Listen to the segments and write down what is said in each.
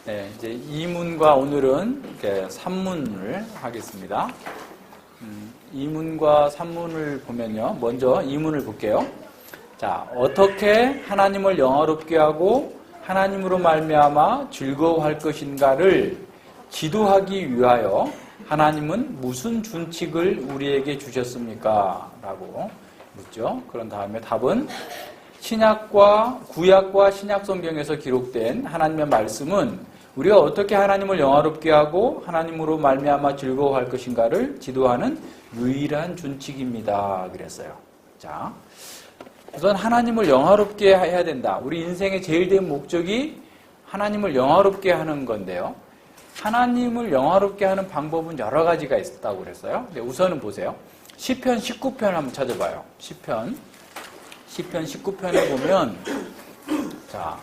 네, 이제 2문과 오늘은 이렇게 3문을 하겠습니다. 2문과 3문을 보면요. 먼저 2문을 볼게요. 자, 어떻게 하나님을 영화롭게 하고 하나님으로 말미암아 즐거워할 것인가를 지도하기 위하여 하나님은 무슨 준칙을 우리에게 주셨습니까? 라고 묻죠. 그런 다음에 답은 구약과 신약 성경에서 기록된 하나님의 말씀은 우리가 어떻게 하나님을 영화롭게 하고 하나님으로 말미암아 즐거워할 것인가를 지도하는 유일한 준칙입니다. 그랬어요. 자, 우선 하나님을 영화롭게 해야 된다. 우리 인생의 제일 된 목적이 하나님을 영화롭게 하는 건데요. 하나님을 영화롭게 하는 방법은 여러 가지가 있다고 그랬어요. 근데 우선은 보세요. 시편 19편 한번 찾아봐요. 시편 19편에 보면, 자,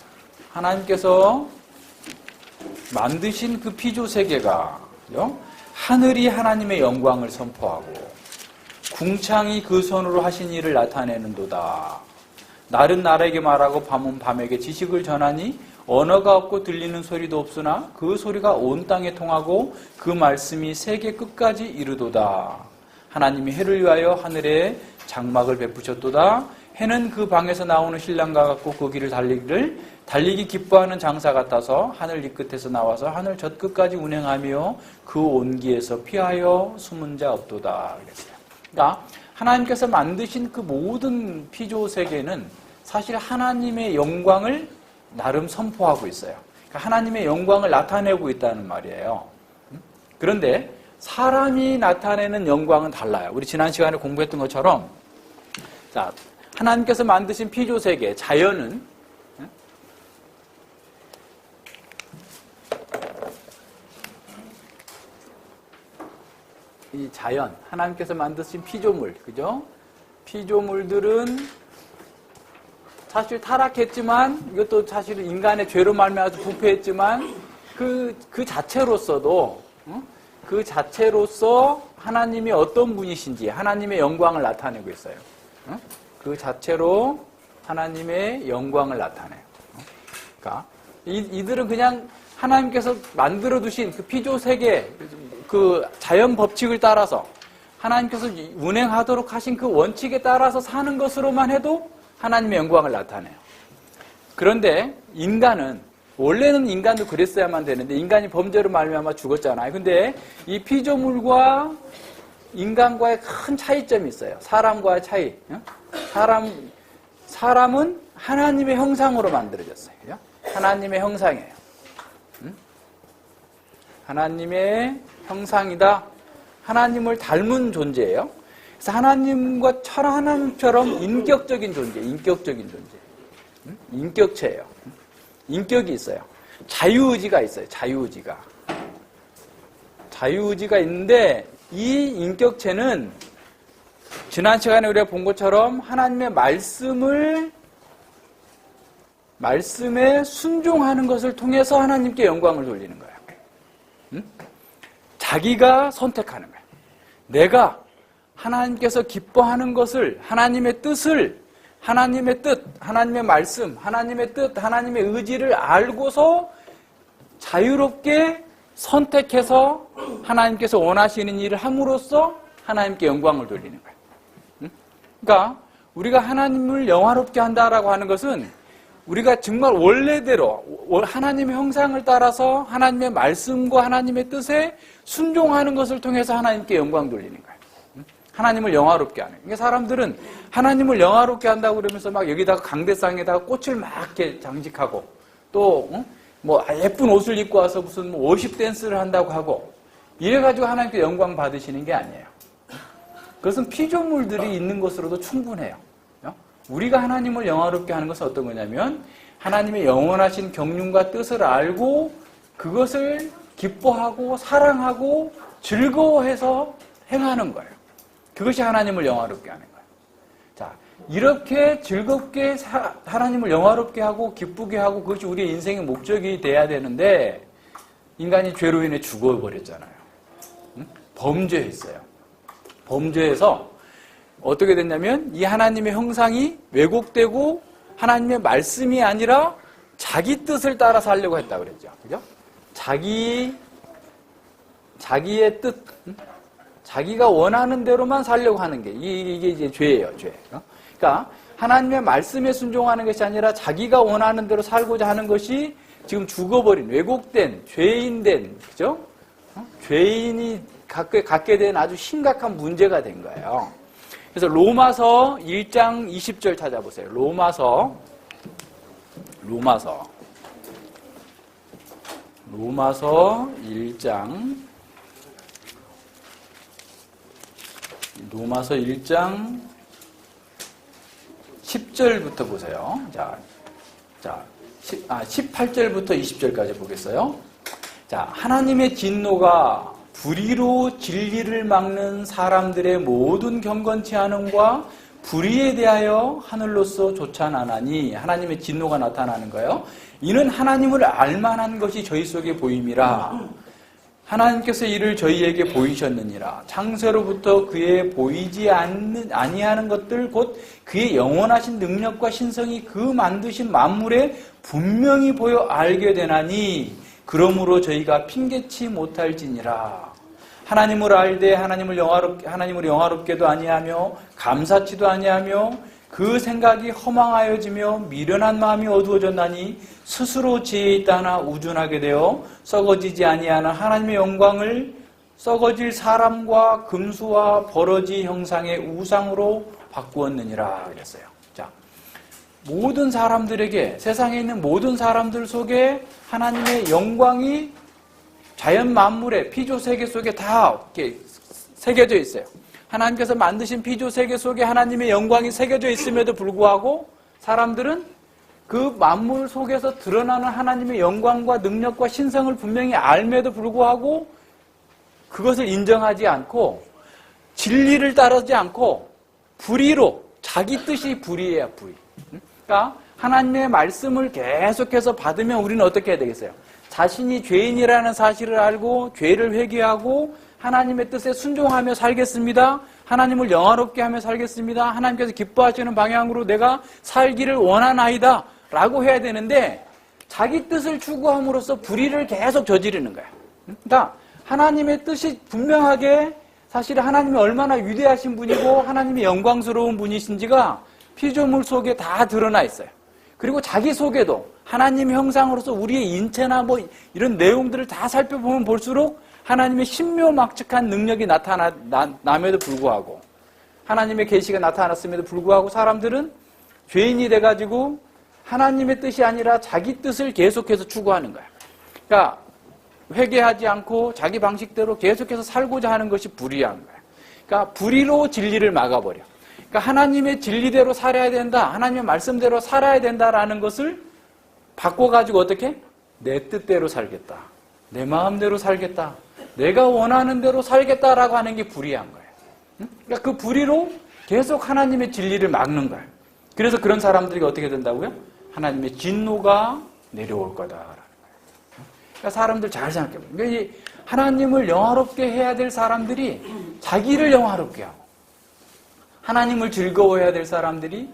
하나님께서 만드신 그 피조 세계가, 하늘이 하나님의 영광을 선포하고, 궁창이 그 손으로 하신 일을 나타내는도다. 날은 날에게 말하고 밤은 밤에게 지식을 전하니 언어가 없고 들리는 소리도 없으나 그 소리가 온 땅에 통하고 그 말씀이 세계 끝까지 이르도다. 하나님이 해를 위하여 하늘에 장막을 베푸셨도다. 해는 그 방에서 나오는 신랑과 같고 그 길을 달리기 기뻐하는 장사 같아서 하늘 이 끝에서 나와서 하늘 저 끝까지 운행하며 그 온기에서 피하여 숨은 자 없도다. 그랬어요. 그러니까 하나님께서 만드신 그 모든 피조 세계는 사실 하나님의 영광을 나름 선포하고 있어요. 그러니까 하나님의 영광을 나타내고 있다는 말이에요. 그런데 사람이 나타내는 영광은 달라요. 우리 지난 시간에 공부했던 것처럼, 자, 하나님께서 만드신 피조 세계, 자연은 이 자연, 하나님께서 만드신 피조물, 그죠? 피조물들은 사실 타락했지만, 이것도 사실은 인간의 죄로 말미암아서 부패했지만, 그 자체로서도, 그 자체로서 하나님이 어떤 분이신지, 하나님의 영광을 나타내고 있어요. 그 자체로 하나님의 영광을 나타내요. 그러니까, 이들은 그냥 하나님께서 만들어두신 그 피조 세계, 그 자연 법칙을 따라서 하나님께서 운행하도록 하신 그 원칙에 따라서 사는 것으로만 해도 하나님의 영광을 나타내요. 그런데 인간은, 원래는 인간도 그랬어야만 되는데 인간이 범죄로 말미암아 죽었잖아요. 근데 이 피조물과 인간과의 큰 차이점이 있어요. 사람과의 차이. 사람은 하나님의 형상으로 만들어졌어요. 하나님의 형상이에요. 하나님의 형상이다. 하나님을 닮은 존재예요. 그래서 하나님처럼 인격적인 존재, 인격체예요. 인격이 있어요. 자유의지가 있어요. 자유의지가 있는데 이 인격체는 지난 시간에 우리가 본 것처럼 하나님의 말씀에 순종하는 것을 통해서 하나님께 영광을 돌리는 거예요. 자기가 선택하는 거예요. 내가 하나님께서 기뻐하는 것을, 하나님의 뜻을, 하나님의 뜻, 하나님의 말씀, 하나님의 뜻, 하나님의 의지를 알고서 자유롭게 선택해서 하나님께서 원하시는 일을 함으로써 하나님께 영광을 돌리는 거예요. 그러니까 우리가 하나님을 영화롭게 한다라고 하는 것은 우리가 정말 원래대로 하나님의 형상을 따라서 하나님의 말씀과 하나님의 뜻에 순종하는 것을 통해서 하나님께 영광 돌리는 거예요. 하나님을 영화롭게 하는. 그러니까 사람들은 하나님을 영화롭게 한다고 그러면서 막 여기다가 강대상에다가 꽃을 막 이렇게 장식하고 또 뭐 예쁜 옷을 입고 와서 무슨 워십 댄스를 한다고 하고 이래가지고 하나님께 영광 받으시는 게 아니에요. 그것은 피조물들이 있는 것으로도 충분해요. 우리가 하나님을 영화롭게 하는 것은 어떤 거냐면 하나님의 영원하신 경륜과 뜻을 알고 그것을 기뻐하고 사랑하고 즐거워해서 행하는 거예요. 그것이 하나님을 영화롭게 하는 거예요. 자, 이렇게 즐겁게 하나님을 영화롭게 하고 기쁘게 하고 그것이 우리의 인생의 목적이 돼야 되는데 인간이 죄로 인해 죽어버렸잖아요. 범죄했어요. 범죄해서 어떻게 됐냐면 이 하나님의 형상이 왜곡되고 하나님의 말씀이 아니라 자기 뜻을 따라 살려고 했다고 그랬죠. 그죠? 자기의 뜻, 자기가 원하는 대로만 살려고 하는 게 이게 이제 죄예요, 죄. 그러니까 하나님의 말씀에 순종하는 것이 아니라 자기가 원하는 대로 살고자 하는 것이 지금 죽어버린, 왜곡된, 죄인된, 그죠? 죄인이 갖게 된 아주 심각한 문제가 된 거예요. 그래서 로마서 1장 20절 찾아보세요. 로마서 1장 10절부터 보세요. 자, 18절부터 20절까지 보겠어요. 자, 하나님의 진노가 불의로 진리를 막는 사람들의 모든 경건치 않음과 불의에 대하여 하늘로서 쫓아나나니, 하나님의 진노가 나타나는 거예요. 이는 하나님을 알만한 것이 저희 속에 보임이라. 하나님께서 이를 저희에게 보이셨느니라. 창세로부터 그의 보이지 아니하는 것들 곧 그의 영원하신 능력과 신성이 그 만드신 만물에 분명히 보여 알게 되나니, 그러므로 저희가 핑계치 못할지니라. 하나님을 알되 하나님을 영화롭게도 아니하며 감사치도 아니하며 그 생각이 허망하여지며 미련한 마음이 어두워졌나니, 스스로 지혜 있다나 우둔하게 되어 썩어지지 아니하는 하나님의 영광을 썩어질 사람과 금수와 버러지 형상의 우상으로 바꾸었느니라 그랬어요. 자, 모든 사람들에게, 세상에 있는 모든 사람들 속에 하나님의 영광이 자연 만물의 피조 세계 속에 다 이렇게 새겨져 있어요. 하나님께서 만드신 피조 세계 속에 하나님의 영광이 새겨져 있음에도 불구하고 사람들은 그 만물 속에서 드러나는 하나님의 영광과 능력과 신성을 분명히 알면에도 불구하고 그것을 인정하지 않고 진리를 따르지 않고 불의로, 자기 뜻이 불의예요, 불의. 그러니까 하나님의 말씀을 계속해서 받으면 우리는 어떻게 해야 되겠어요? 자신이 죄인이라는 사실을 알고 죄를 회개하고 하나님의 뜻에 순종하며 살겠습니다. 하나님을 영화롭게 하며 살겠습니다. 하나님께서 기뻐하시는 방향으로 내가 살기를 원하나이다 라고 해야 되는데, 자기 뜻을 추구함으로써 불의를 계속 저지르는 거예요. 그러니까 하나님의 뜻이 분명하게, 사실 하나님이 얼마나 위대하신 분이고 하나님이 영광스러운 분이신지가 피조물 속에 다 드러나 있어요. 그리고 자기 속에도 하나님의 형상으로서 우리의 인체나 뭐 이런 내용들을 다 살펴보면 볼수록 하나님의 신묘막측한 능력이 나타남에도 불구하고, 하나님의 계시가 나타났음에도 불구하고 사람들은 죄인이 돼가지고 하나님의 뜻이 아니라 자기 뜻을 계속해서 추구하는 거야. 그러니까 회개하지 않고 자기 방식대로 계속해서 살고자 하는 것이 불의한 거야. 그러니까 불의로 진리를 막아버려. 그러니까 하나님의 진리대로 살아야 된다, 하나님의 말씀대로 살아야 된다라는 것을 바꿔가지고 어떻게? 내 뜻대로 살겠다, 내 마음대로 살겠다, 내가 원하는 대로 살겠다라고 하는 게 불의한 거예요. 그러니까 그 불의로 계속 하나님의 진리를 막는 거예요. 그래서 그런 사람들이 어떻게 된다고요? 하나님의 진노가 내려올 거다라는 거예요. 그러니까 사람들 잘 생각해봐요. 그러니까 하나님을 영화롭게 해야 될 사람들이 자기를 영화롭게 하고, 하나님을 즐거워해야 될 사람들이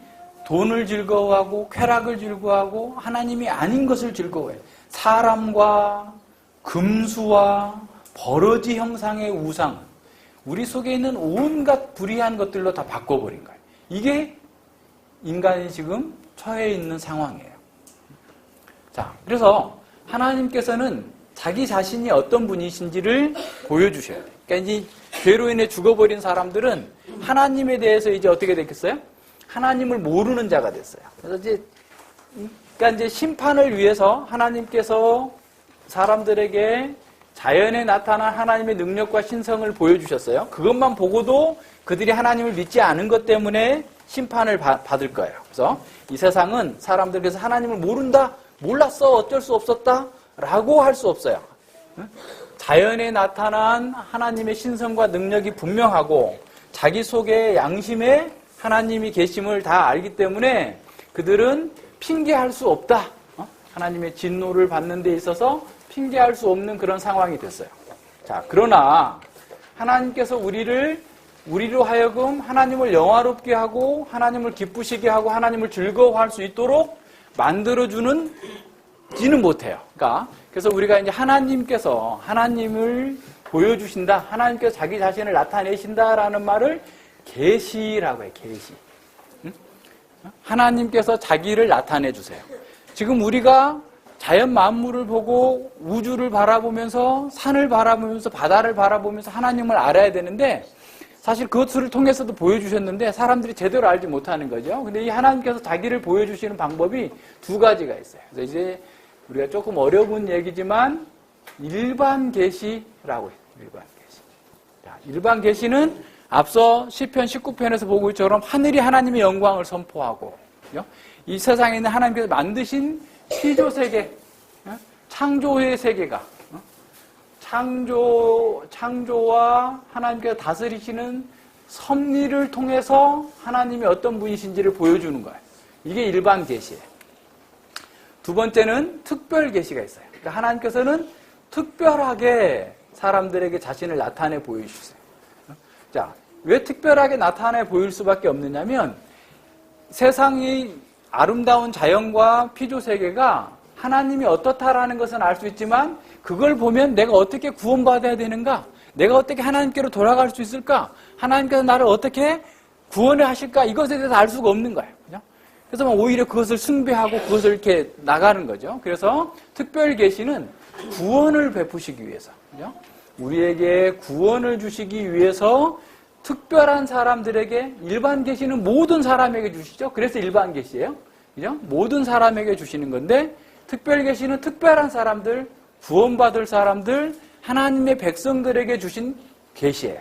돈을 즐거워하고 쾌락을 즐거워하고 하나님이 아닌 것을 즐거워해요. 사람과 금수와 버러지 형상의 우상, 우리 속에 있는 온갖 불의한 것들로 다 바꿔버린 거예요. 이게 인간이 지금 처해 있는 상황이에요. 자, 그래서 하나님께서는 자기 자신이 어떤 분이신지를 보여주셔야 돼요. 그러니까 이제 죄로 인해 죽어버린 사람들은 하나님에 대해서 이제 어떻게 됐겠어요? 하나님을 모르는 자가 됐어요. 그래서 이제 심판을 위해서 하나님께서 사람들에게 자연에 나타난 하나님의 능력과 신성을 보여주셨어요. 그것만 보고도 그들이 하나님을 믿지 않은 것 때문에 심판을 받을 거예요. 그래서 이 세상은 사람들께서 하나님을 모른다, 몰랐어, 어쩔 수 없었다 라고 할 수 없어요. 자연에 나타난 하나님의 신성과 능력이 분명하고 자기 속에 양심에 하나님이 계심을 다 알기 때문에 그들은 핑계할 수 없다. 하나님의 진노를 받는 데 있어서 핑계할 수 없는 그런 상황이 됐어요. 자, 그러나 하나님께서 우리로 하여금 하나님을 영화롭게 하고 하나님을 기쁘시게 하고 하나님을 즐거워할 수 있도록 만들어주는 지는 못해요. 그러니까 그래서 우리가 이제 하나님께서 하나님을 보여주신다, 하나님께서 자기 자신을 나타내신다라는 말을 계시라고 해요. 계시. 하나님께서 자기를 나타내 주세요. 지금 우리가 자연 만물을 보고 우주를 바라보면서 산을 바라보면서 바다를 바라보면서 하나님을 알아야 되는데 사실 그것을 통해서도 보여주셨는데 사람들이 제대로 알지 못하는 거죠. 근데 이 하나님께서 자기를 보여주시는 방법이 두 가지가 있어요. 그래서 이제 우리가 조금 어려운 얘기지만 일반 계시라고 해요. 일반 계시. 자, 일반 계시는 앞서 시편 19편에서 보고 있처럼 하늘이 하나님의 영광을 선포하고 이 세상에 있는 하나님께서 만드신 피조 세계, 창조의 세계가 창조와 하나님께서 다스리시는 섭리를 통해서 하나님이 어떤 분이신지를 보여주는 거예요. 이게 일반 계시예요. 두 번째는 특별 계시가 있어요. 그러니까 하나님께서는 특별하게 사람들에게 자신을 나타내 보여주세요. 자, 왜 특별하게 나타내 보일 수밖에 없느냐면 세상이 아름다운 자연과 피조 세계가 하나님이 어떻다라는 것은 알 수 있지만 그걸 보면 내가 어떻게 구원받아야 되는가? 내가 어떻게 하나님께로 돌아갈 수 있을까? 하나님께서 나를 어떻게 구원을 하실까? 이것에 대해서 알 수가 없는 거예요. 그죠? 그래서 오히려 그것을 숭배하고 그것을 이렇게 나가는 거죠. 그래서 특별 계시는 구원을 베푸시기 위해서, 그죠? 우리에게 구원을 주시기 위해서 특별한 사람들에게, 일반 계시는 모든 사람에게 주시죠. 그래서 일반 계시예요. 그죠? 모든 사람에게 주시는 건데 특별 계시는 특별한 사람들, 구원받을 사람들, 하나님의 백성들에게 주신 계시예요.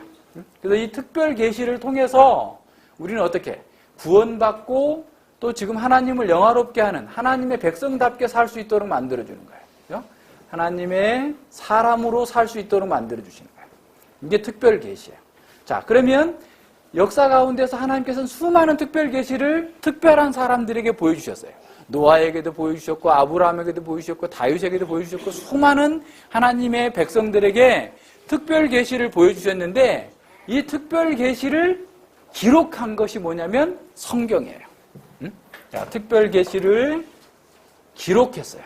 그래서 이 특별 계시를 통해서 우리는 어떻게 구원받고 또 지금 하나님을 영화롭게 하는 하나님의 백성답게 살 수 있도록 만들어주는 거예요. 그죠? 하나님의 사람으로 살 수 있도록 만들어주시는 거예요. 이게 특별 계시예요. 자, 그러면 역사 가운데서 하나님께서는 수많은 특별 계시를 특별한 사람들에게 보여주셨어요. 노아에게도 보여주셨고 아브라함에게도 보여주셨고 다윗에게도 보여주셨고 수많은 하나님의 백성들에게 특별 계시를 보여주셨는데 이 특별 계시를 기록한 것이 뭐냐면 성경이에요. 자, 특별 계시를 기록했어요.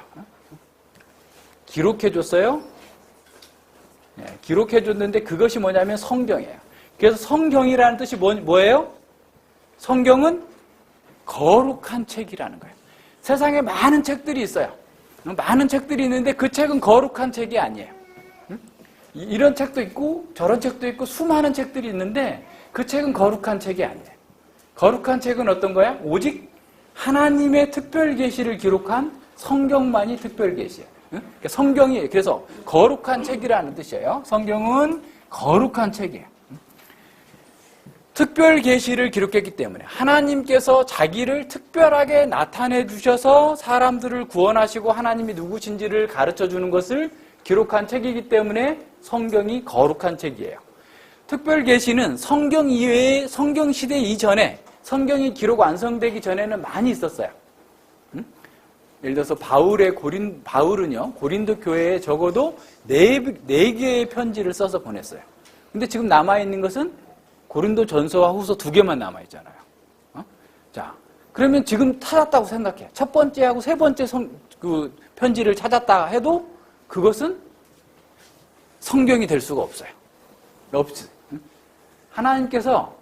기록해줬어요. 네, 기록해줬는데 그것이 뭐냐면 성경이에요. 그래서 성경이라는 뜻이 뭐예요? 성경은 거룩한 책이라는 거예요. 세상에 많은 책들이 있어요. 많은 책들이 있는데 그 책은 거룩한 책이 아니에요. 이런 책도 있고 저런 책도 있고 수많은 책들이 있는데 그 책은 거룩한 책이 아니에요. 거룩한 책은 어떤 거야? 오직 하나님의 특별 계시를 기록한 성경만이 특별 계시예요. 그러니까 성경이 그래서 거룩한 책이라는 뜻이에요. 성경은 거룩한 책이에요. 특별 계시를 기록했기 때문에 하나님께서 자기를 특별하게 나타내 주셔서 사람들을 구원하시고 하나님이 누구신지를 가르쳐 주는 것을 기록한 책이기 때문에 성경이 거룩한 책이에요. 특별 계시는 성경 이외에 성경 시대 이전에 성경이 기록 완성되기 전에는 많이 있었어요. 예를 들어서 바울은요 고린도 교회에 적어도 4개의 편지를 써서 보냈어요. 근데 지금 남아있는 것은 고린도 전서와 후서 2개만 남아있잖아요. 자, 그러면 지금 찾았다고 생각해. 첫 번째하고 세 번째 편지를 찾았다 해도 그것은 성경이 될 수가 없어요. 없지. 하나님께서,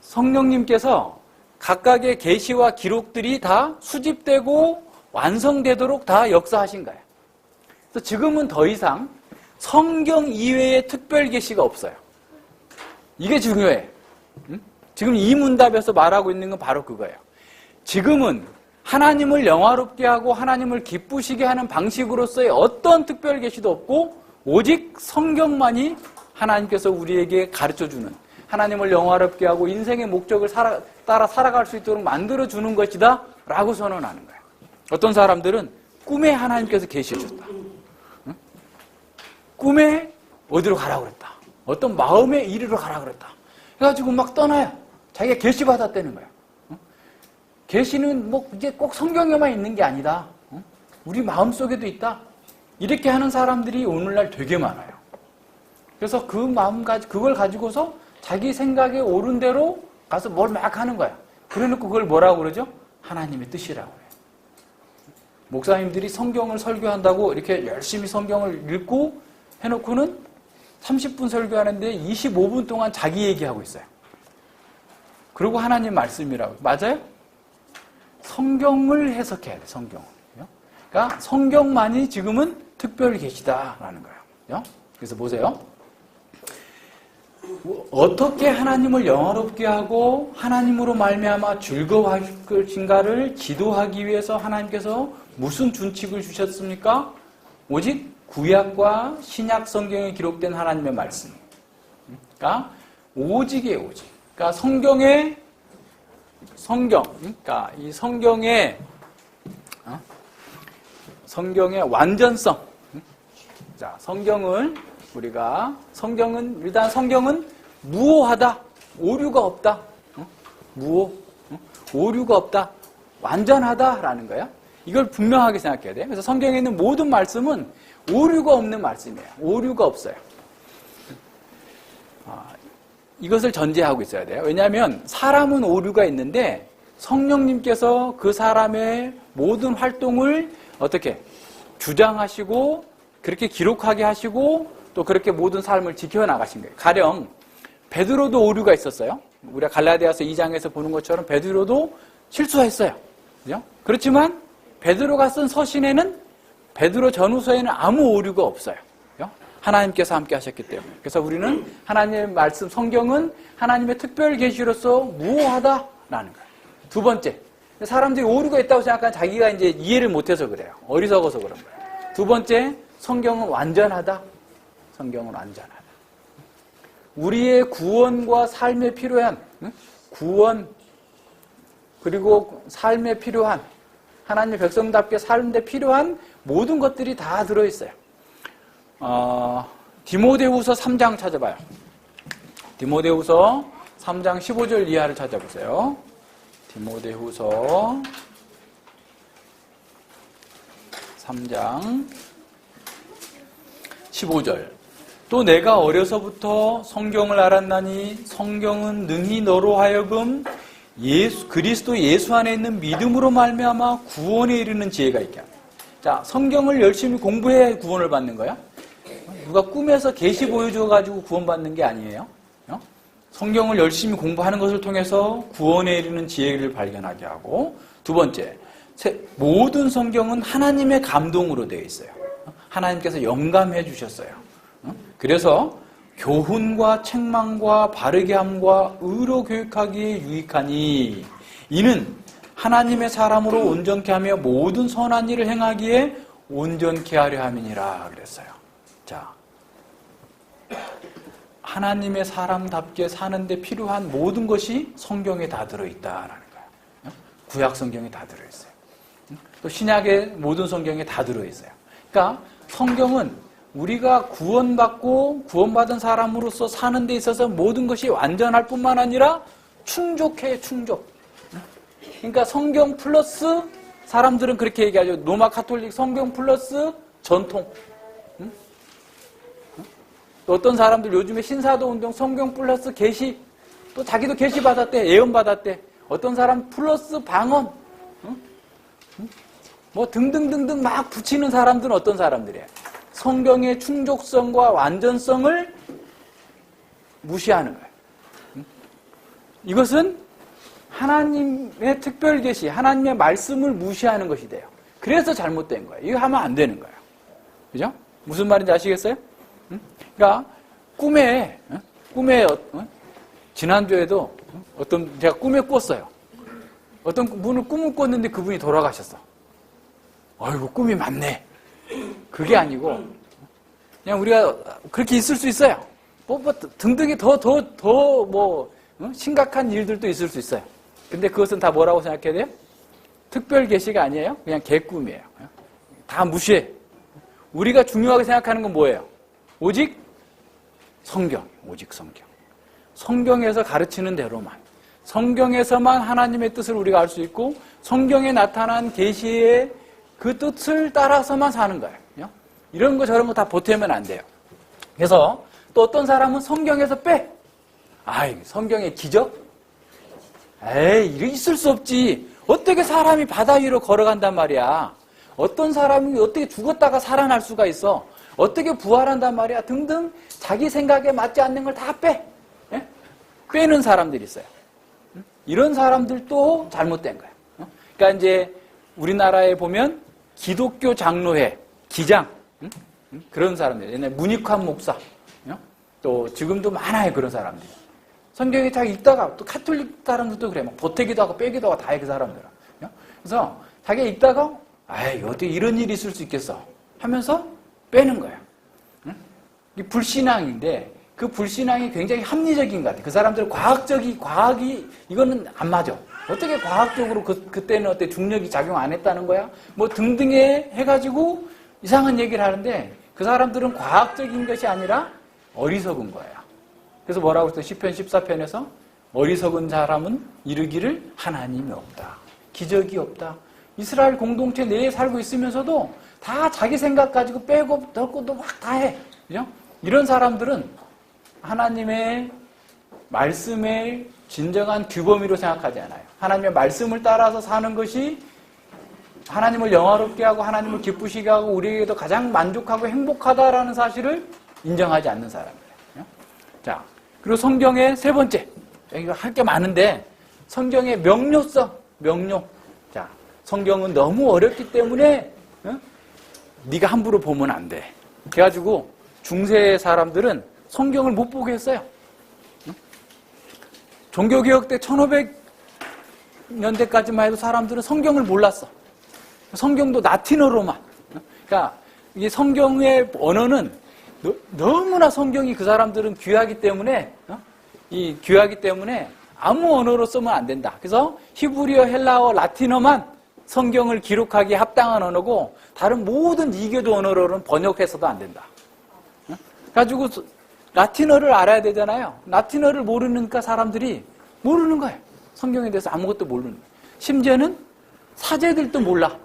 성령님께서 각각의 계시와 기록들이 다 수집되고 완성되도록 다 역사하신 거예요. 그래서 지금은 더 이상 성경 이외의 특별 계시가 없어요. 이게 중요해. 지금 이 문답에서 말하고 있는 건 바로 그거예요. 지금은 하나님을 영화롭게 하고 하나님을 기쁘시게 하는 방식으로서의 어떤 특별 계시도 없고 오직 성경만이 하나님께서 우리에게 가르쳐주는 하나님을 영화롭게 하고 인생의 목적을 따라 살아갈 수 있도록 만들어주는 것이다 라고 선언하는 거예요. 어떤 사람들은 꿈에 하나님께서 계시해줬다. 꿈에 어디로 가라고 그랬다. 어떤 마음의 이리로 가라고 그랬다. 그래가지고 막 떠나요. 자기가 계시받았다는 거예요. 계시는 뭐 이제 꼭 성경에만 있는 게 아니다. 우리 마음속에도 있다. 이렇게 하는 사람들이 오늘날 되게 많아요. 그래서 그걸 가지고서 자기 생각에 옳은 대로 가서 뭘 막 하는 거야. 그래놓고 그걸 뭐라고 그러죠? 하나님의 뜻이라고 해요. 목사님들이 성경을 설교한다고 이렇게 열심히 성경을 읽고 해놓고는 30분 설교하는데 25분 동안 자기 얘기하고 있어요. 그리고 하나님 말씀이라고. 맞아요? 성경을 해석해야 돼, 성경을. 그러니까 성경만이 지금은 특별 계시다라는 거예요. 그래서 보세요. 어떻게 하나님을 영화롭게 하고 하나님으로 말미암아 즐거워할 것인가를 지도하기 위해서 하나님께서 무슨 준칙을 주셨습니까? 오직 구약과 신약 성경에 기록된 하나님의 말씀. 그러니까 오직이에요, 오직. 그러니까 그러니까 이 성경의 완전성. 자, 성경은 일단 성경은 무오하다. 오류가 없다. 오류가 없다. 완전하다라는 거예요. 이걸 분명하게 생각해야 돼요. 그래서 성경에 있는 모든 말씀은 오류가 없는 말씀이에요. 오류가 없어요. 이것을 전제하고 있어야 돼요. 왜냐하면 사람은 오류가 있는데 성령님께서 그 사람의 모든 활동을 어떻게 주장하시고 그렇게 기록하게 하시고 또 그렇게 모든 삶을 지켜나가신 거예요. 가령 베드로도 오류가 있었어요. 우리가 갈라디아서 2장에서 보는 것처럼 베드로도 실수했어요. 그죠? 그렇지만 베드로가 쓴 서신에는 베드로 전후서에는 아무 오류가 없어요. 그죠? 하나님께서 함께 하셨기 때문에. 그래서 우리는 하나님의 말씀 성경은 하나님의 특별 계시로서 무오하다라는 거예요. 두 번째, 사람들이 오류가 있다고 생각하는 자기가 이제 이해를 못해서 그래요. 어리석어서 그런 거예요. 두 번째, 성경은 완전하다. 성경은 완전하다. 우리의 구원과 삶에 필요한 구원 그리고 삶에 필요한 하나님의 백성답게 살는데 필요한 모든 것들이 다 들어있어요. 디모데후서 3장 찾아봐요. 디모데후서 3장 15절 이하를 찾아보세요. 디모데후서 3장 15절. 또 내가 어려서부터 성경을 알았나니 성경은 능히 너로 하여금 그리스도 예수 안에 있는 믿음으로 말미암아 구원에 이르는 지혜가 있게 합니다. 자, 성경을 열심히 공부해야 구원을 받는 거야? 누가 꿈에서 계시 보여줘가지고 구원받는 게 아니에요. 성경을 열심히 공부하는 것을 통해서 구원에 이르는 지혜를 발견하게 하고, 두 번째, 모든 성경은 하나님의 감동으로 되어 있어요. 하나님께서 영감해 주셨어요. 그래서 교훈과 책망과 바르게 함과 의로 교육하기에 유익하니 이는 하나님의 사람으로 온전케 하며 모든 선한 일을 행하기에 온전케 하려 함이니라 그랬어요. 자, 하나님의 사람답게 사는데 필요한 모든 것이 성경에 다 들어있다라는 거예요. 구약 성경에 다 들어있어요. 또 신약의 모든 성경에 다 들어있어요. 그러니까 성경은 우리가 구원받고 구원받은 사람으로서 사는 데 있어서 모든 것이 완전할 뿐만 아니라 충족해요, 충족. 그러니까 성경 플러스 사람들은 그렇게 얘기하죠. 로마 카톨릭 성경 플러스 전통. 또 어떤 사람들 요즘에 신사도 운동 성경 플러스 계시, 또 자기도 계시 받았대, 예언 받았대. 어떤 사람 플러스 방언, 뭐 등등등등 막 붙이는 사람들은 어떤 사람들이에요? 성경의 충족성과 완전성을 무시하는 거예요. 이것은 하나님의 특별 계시, 하나님의 말씀을 무시하는 것이 돼요. 그래서 잘못된 거예요. 이거 하면 안 되는 거예요. 그죠? 무슨 말인지 아시겠어요? 그러니까 꿈에 지난주에도 제가 꿈에 꿨어요. 어떤 분을 꿈을 꿨는데 그분이 돌아가셨어. 아이고 꿈이 많네. 그게 아니고 그냥 우리가 그렇게 있을 수 있어요. 뭐 등등이 더 심각한 일들도 있을 수 있어요. 근데 그것은 다 뭐라고 생각해야 돼요? 특별 계시가 아니에요. 그냥 개꿈이에요. 다 무시해. 우리가 중요하게 생각하는 건 뭐예요? 오직 성경, 오직 성경. 성경에서 가르치는 대로만, 성경에서만 하나님의 뜻을 우리가 알 수 있고 성경에 나타난 계시의 그 뜻을 따라서만 사는 거예요. 이런 거 저런 거 다 보태면 안 돼요. 그래서 또 어떤 사람은 성경에서 빼. 성경의 기적? 이거 있을 수 없지. 어떻게 사람이 바다 위로 걸어간단 말이야. 어떤 사람이 어떻게 죽었다가 살아날 수가 있어? 어떻게 부활한단 말이야? 등등 자기 생각에 맞지 않는 걸 다 빼. 예? 빼는 사람들이 있어요. 이런 사람들도 잘못된 거예요. 그러니까 이제 우리나라에 보면 기독교 장로회, 기장, 그런 사람들, 옛날 문익환 목사, 또 지금도 많아요, 그런 사람들이. 성경에 자기 읽다가, 또 카톨릭 사람들도 그래. 막 보태기도 하고 빼기도 하고 다 해, 그 사람들은. 그래서 자기가 읽다가, 아이, 어떻게 이런 일이 있을 수 있겠어? 하면서 빼는 거예요. 이 불신앙인데, 그 불신앙이 굉장히 합리적인 것 같아요. 그 사람들 과학이, 이거는 안 맞아. 어떻게 과학적으로 그때는 어때 중력이 작용 안 했다는 거야? 뭐 등등에 해가지고 이상한 얘기를 하는데, 그 사람들은 과학적인 것이 아니라 어리석은 거예요. 그래서 뭐라고 했어요? 시편 14편에서 어리석은 사람은 이르기를 하나님이 없다. 기적이 없다. 이스라엘 공동체 내에 살고 있으면서도 다 자기 생각 가지고 빼고 넣고 또 막 다 해. 그죠? 이런 사람들은 하나님의 말씀의 진정한 규범이로 생각하지 않아요. 하나님의 말씀을 따라서 사는 것이 하나님을 영화롭게 하고 하나님을 기쁘시게 하고 우리에게도 가장 만족하고 행복하다라는 사실을 인정하지 않는 사람이에요. 자, 그리고 성경의 세 번째. 이거 할 게 많은데 성경의 명료성, 명료. 자, 성경은 너무 어렵기 때문에 네가 함부로 보면 안 돼. 그래가지고 중세 사람들은 성경을 못 보게 했어요. 종교개혁 때 1500년대까지만 해도 사람들은 성경을 몰랐어. 성경도 라틴어로만. 그러니까 이 성경의 언어는 너무나 성경이 그 사람들은 귀하기 때문에 아무 언어로 쓰면 안 된다. 그래서 히브리어, 헬라어, 라틴어만 성경을 기록하기에 합당한 언어고 다른 모든 이교도 언어로는 번역해서도 안 된다. 가지고 라틴어를 알아야 되잖아요. 라틴어를 모르니까 사람들이 모르는 거예요. 성경에 대해서 아무것도 모르는 거예요. 심지어는 사제들도 몰라.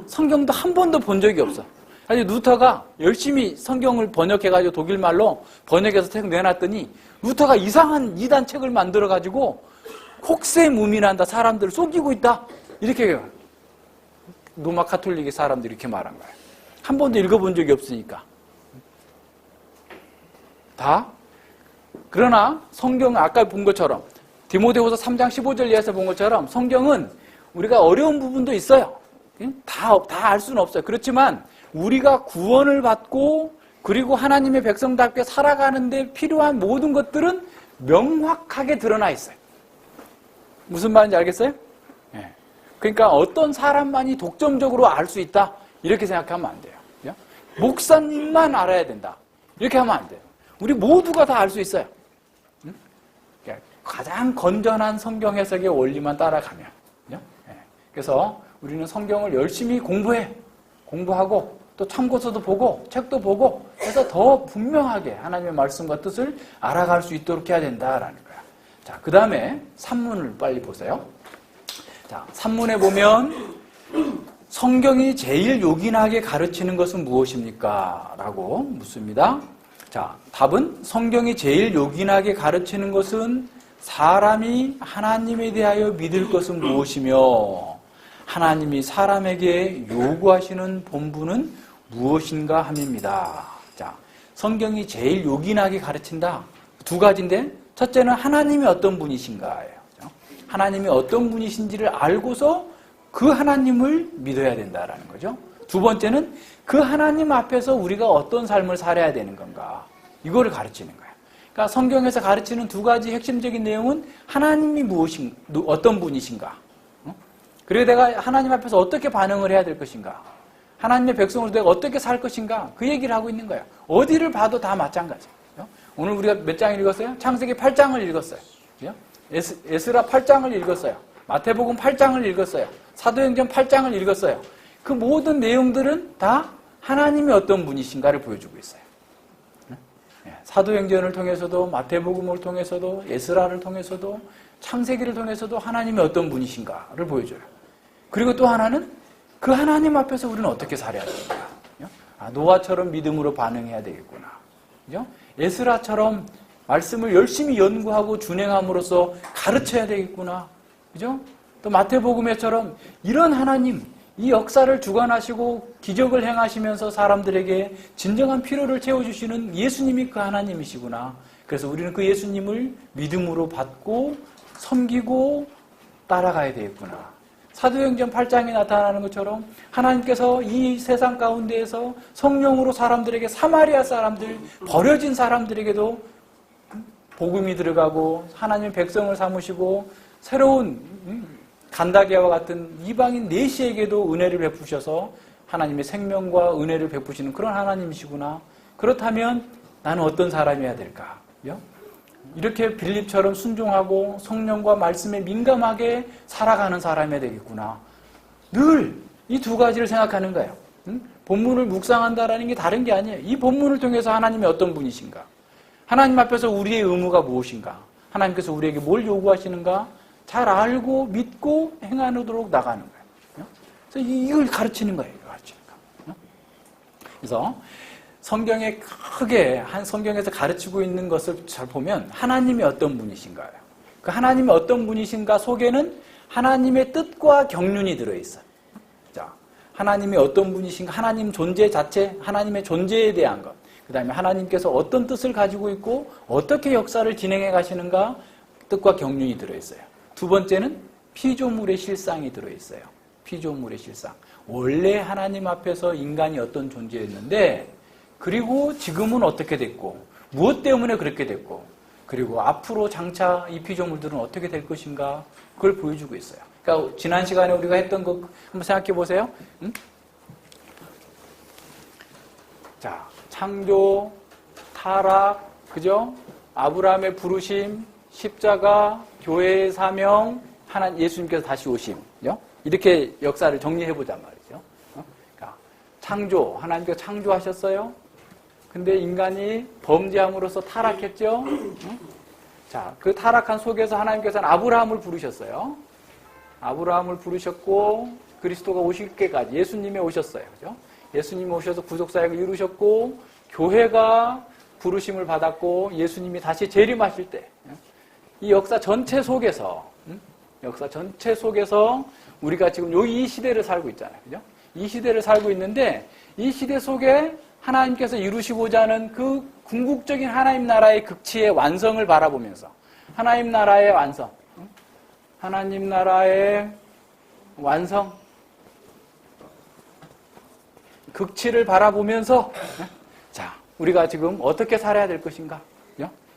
성경도 한 번도 본 적이 없어. 아니 루터가 열심히 성경을 번역해가지고 독일말로 번역해서 책 내놨더니 루터가 이상한 이단 책을 만들어가지고 혹세무민한다, 사람들을 속이고 있다, 이렇게 해요. 로마 카톨릭의 사람들이 이렇게 말한 거예요. 한 번도 읽어본 적이 없으니까. 다. 그러나 성경은 아까 본 것처럼 디모데후서 3장 15절 이하에서 본 것처럼 성경은 우리가 어려운 부분도 있어요. 다 알 수는 없어요. 그렇지만 우리가 구원을 받고 그리고 하나님의 백성답게 살아가는 데 필요한 모든 것들은 명확하게 드러나 있어요. 무슨 말인지 알겠어요? 네. 그러니까 어떤 사람만이 독점적으로 알 수 있다, 이렇게 생각하면 안 돼요. 목사님만 알아야 된다, 이렇게 하면 안 돼요. 우리 모두가 다 알 수 있어요. 가장 건전한 성경 해석의 원리만 따라가면. 그래서 우리는 성경을 열심히 공부하고 또 참고서도 보고 책도 보고 해서 더 분명하게 하나님의 말씀과 뜻을 알아갈 수 있도록 해야 된다라는 거야. 자, 그 다음에 산문을 빨리 보세요. 자, 산문에 보면 성경이 제일 요긴하게 가르치는 것은 무엇입니까? 라고 묻습니다. 자, 답은 성경이 제일 요긴하게 가르치는 것은 사람이 하나님에 대하여 믿을 것은 무엇이며 하나님이 사람에게 요구하시는 본분은 무엇인가 함입니다. 자, 성경이 제일 요긴하게 가르친다. 두 가지인데, 첫째는 하나님이 어떤 분이신가예요. 하나님이 어떤 분이신지를 알고서 그 하나님을 믿어야 된다라는 거죠. 두 번째는 그 하나님 앞에서 우리가 어떤 삶을 살아야 되는 건가, 이거를 가르치는 거예요. 그러니까 성경에서 가르치는 두 가지 핵심적인 내용은 하나님이 어떤 분이신가, 그리고 내가 하나님 앞에서 어떻게 반응을 해야 될 것인가, 하나님의 백성으로 내가 어떻게 살 것인가, 그 얘기를 하고 있는 거예요. 어디를 봐도 다 마찬가지예요. 오늘 우리가 몇 장 읽었어요? 창세기 8장을 읽었어요. 에스라 8장을 읽었어요. 마태복음 8장을 읽었어요. 사도행전 8장을 읽었어요. 그 모든 내용들은 다 하나님이 어떤 분이신가를 보여주고 있어요. 사도행전을 통해서도 마태복음을 통해서도 에스라를 통해서도 창세기를 통해서도 하나님이 어떤 분이신가를 보여줘요. 그리고 또 하나는 그 하나님 앞에서 우리는 어떻게 살아야 되는가. 노아처럼 믿음으로 반응해야 되겠구나. 그죠? 에스라처럼 말씀을 열심히 연구하고 준행함으로써 가르쳐야 되겠구나. 그죠? 또 마태복음에처럼 이런 하나님, 이 역사를 주관하시고 기적을 행하시면서 사람들에게 진정한 필요를 채워주시는 예수님이 그 하나님이시구나. 그래서 우리는 그 예수님을 믿음으로 받고 섬기고 따라가야 되겠구나. 사도행전 8장에 나타나는 것처럼 하나님께서 이 세상 가운데에서 성령으로 사람들에게, 사마리아 사람들, 버려진 사람들에게도 복음이 들어가고 하나님의 백성을 삼으시고 새로운 간다게와 같은 이방인 내시에게도 은혜를 베푸셔서 하나님의 생명과 은혜를 베푸시는 그런 하나님이시구나. 그렇다면 나는 어떤 사람이어야 될까? 이렇게 빌립처럼 순종하고 성령과 말씀에 민감하게 살아가는 사람이 되겠구나. 늘 이 두 가지를 생각하는 거예요. 본문을 묵상한다라는 게 다른 게 아니에요. 이 본문을 통해서 하나님이 어떤 분이신가? 하나님 앞에서 우리의 의무가 무엇인가? 하나님께서 우리에게 뭘 요구하시는가? 잘 알고 믿고 행하도록 나가는 거예요. 그래서 이걸 가르치는 거예요. 그래서 성경에 크게 성경에서 가르치고 있는 것을 잘 보면 하나님이 어떤 분이신가요? 그 하나님이 어떤 분이신가 속에는 하나님의 뜻과 경륜이 들어있어요. 자, 하나님이 어떤 분이신가? 하나님 존재 자체, 하나님의 존재에 대한 것. 그 다음에 하나님께서 어떤 뜻을 가지고 있고 어떻게 역사를 진행해 가시는가? 뜻과 경륜이 들어있어요. 두 번째는 피조물의 실상이 들어있어요. 피조물의 실상. 원래 하나님 앞에서 인간이 어떤 존재였는데 그리고 지금은 어떻게 됐고 무엇 때문에 그렇게 됐고 그리고 앞으로 장차 이 피조물들은 어떻게 될 것인가 그걸 보여주고 있어요. 그러니까 지난 시간에 우리가 했던 거 한번 생각해 보세요. 자, 창조, 타락, 그죠? 아브라함의 부르심, 십자가, 교회의 사명, 예수님께서 다시 오심. 이렇게 역사를 정리해보자 말이죠. 그러니까 창조, 하나님께서 창조하셨어요. 근데 인간이 범죄함으로써 타락했죠. 자, 그 타락한 속에서 하나님께서는 아브라함을 부르셨어요. 아브라함을 부르셨고 그리스도가 오실 때까지 예수님이 오셨어요. 그죠? 예수님이 오셔서 구속사역을 이루셨고 교회가 부르심을 받았고 예수님이 다시 재림하실 때 이 역사 전체 속에서 우리가 지금 이 시대를 살고 있잖아요. 그죠? 이 시대를 살고 있는데 이 시대 속에 하나님께서 이루시고자 하는 그 궁극적인 하나님 나라의 극치의 완성을 바라보면서 하나님 나라의 완성, 하나님 나라의 완성, 극치를 바라보면서 자, 우리가 지금 어떻게 살아야 될 것인가?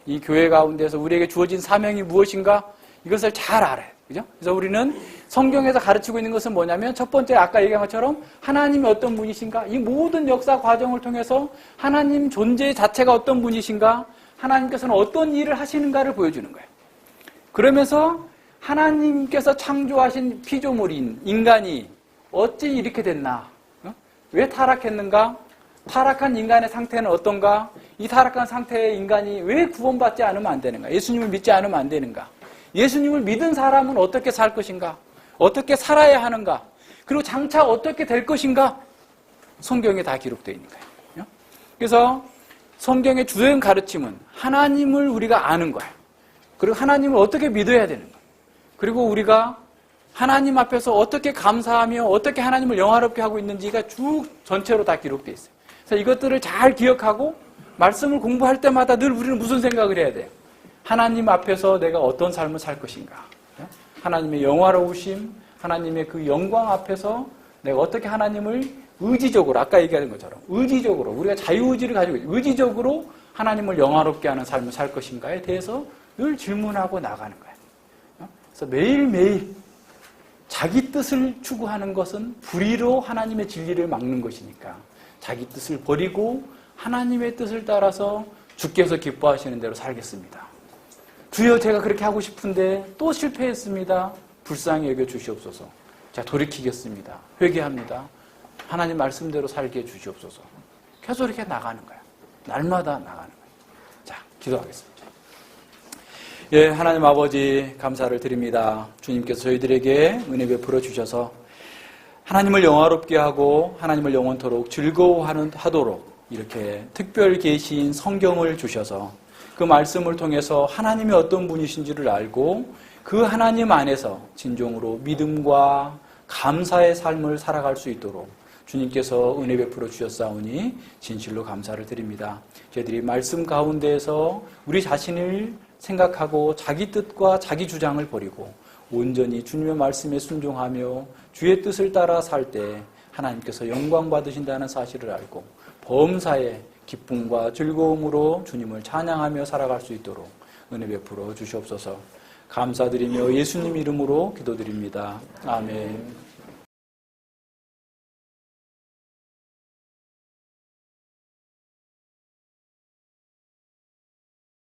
이 교회 가운데서 우리에게 주어진 사명이 무엇인가? 이것을 잘 알아요. 그죠? 그래서 우리는 성경에서 가르치고 있는 것은 뭐냐면 첫 번째 아까 얘기한 것처럼 하나님이 어떤 분이신가? 이 모든 역사 과정을 통해서 하나님 존재 자체가 어떤 분이신가? 하나님께서는 어떤 일을 하시는가를 보여주는 거예요. 그러면서 하나님께서 창조하신 피조물인 인간이 어찌 이렇게 됐나? 왜 타락했는가? 타락한 인간의 상태는 어떤가? 이 타락한 상태의 인간이 왜 구원받지 않으면 안 되는가? 예수님을 믿지 않으면 안 되는가? 예수님을 믿은 사람은 어떻게 살 것인가? 어떻게 살아야 하는가? 그리고 장차 어떻게 될 것인가? 성경에 다 기록되어 있는 거예요. 그래서 성경의 주된 가르침은 하나님을 우리가 아는 거예요. 그리고 하나님을 어떻게 믿어야 되는 거예요. 그리고 우리가 하나님 앞에서 어떻게 감사하며 어떻게 하나님을 영화롭게 하고 있는지가 쭉 전체로 다 기록되어 있어요. 그래서 이것들을 잘 기억하고 말씀을 공부할 때마다 늘 우리는 무슨 생각을 해야 돼요? 하나님 앞에서 내가 어떤 삶을 살 것인가? 하나님의 영화로우심, 하나님의 그 영광 앞에서 내가 어떻게 하나님을 의지적으로, 아까 얘기한 것처럼 의지적으로, 우리가 자유의지를 가지고 의지적으로 하나님을 영화롭게 하는 삶을 살 것인가에 대해서 늘 질문하고 나가는 거예요. 그래서 매일매일 자기 뜻을 추구하는 것은 불의로 하나님의 진리를 막는 것이니까 자기 뜻을 버리고 하나님의 뜻을 따라서 주께서 기뻐하시는 대로 살겠습니다. 주여 제가 그렇게 하고 싶은데 또 실패했습니다. 불쌍히 여겨 주시옵소서. 자, 돌이키겠습니다. 회개합니다. 하나님 말씀대로 살게 해주시옵소서. 계속 이렇게 나가는 거야. 날마다 나가는 거야. 자, 기도하겠습니다. 예, 하나님 아버지 감사를 드립니다. 주님께서 저희들에게 은혜 베풀어 주셔서 하나님을 영화롭게 하고 하나님을 영원토록 즐거워하도록 이렇게 특별 계시인 성경을 주셔서 그 말씀을 통해서 하나님이 어떤 분이신지를 알고 그 하나님 안에서 진정으로 믿음과 감사의 삶을 살아갈 수 있도록 주님께서 은혜 베풀어 주셨사오니 진실로 감사를 드립니다. 저희들이 말씀 가운데에서 우리 자신을 생각하고 자기 뜻과 자기 주장을 버리고 온전히 주님의 말씀에 순종하며 주의 뜻을 따라 살 때 하나님께서 영광 받으신다는 사실을 알고 범사에 기쁨과 즐거움으로 주님을 찬양하며 살아갈 수 있도록 은혜 베풀어 주시옵소서. 감사드리며 예수님 이름으로 기도드립니다. 아멘.